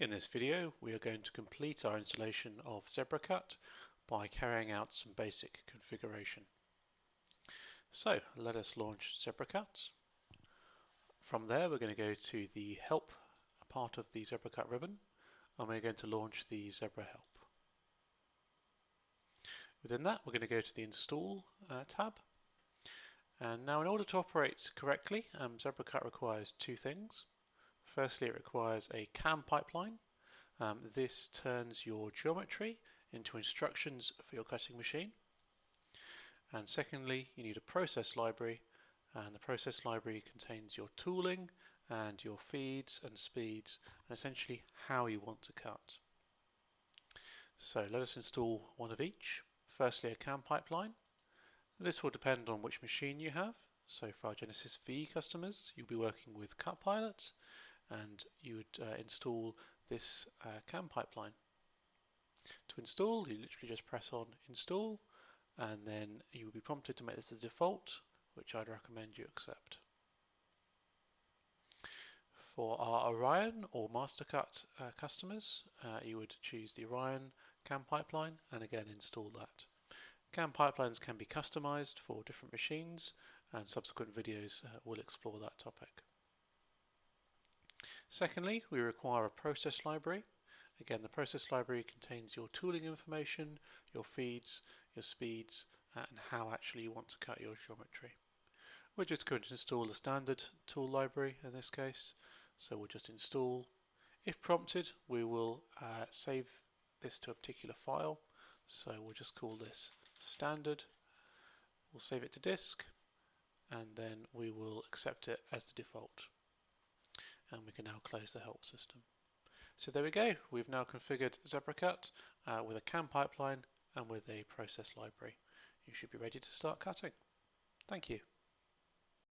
In this video, we are going to complete our installation of ZebraCut by carrying out some basic configuration. So let us launch ZebraCut. From there, we're going to go to the Help part of the ZebraCut ribbon, and we're going to launch the Zebra Help. Within that, we're going to go to the Install tab. And now, in order to operate correctly, ZebraCut requires two things. Firstly, it requires a CAM pipeline. This turns your geometry into instructions for your cutting machine. And secondly, you need a process library, and the process library contains your tooling and your feeds and speeds, and essentially how you want to cut. So let us install one of each. Firstly, a CAM pipeline. This will depend on which machine you have. So for our Genesis-V customers, you'll be working with CutPilot, and you would install this CAM pipeline. To install, you literally just press on Install, and then you will be prompted to make this the default, which I'd recommend you accept. For our Orion or MasterCut customers, you would choose the Orion CAM pipeline and again install that. CAM pipelines can be customized for different machines, and subsequent videos will explore that topic. Secondly, we require a process library. Again, the process library contains your tooling information, your feeds, your speeds, and how actually you want to cut your geometry. We're just going to install the standard tool library in this case, so we'll just install. If prompted, we will save this to a particular file, so we'll just call this standard. We'll save it to disk, and then we will accept it as the default. And we can now close the help system. So there we go, we've now configured ZebraCut with a CAM pipeline and with a process library. You should be ready to start cutting. Thank you.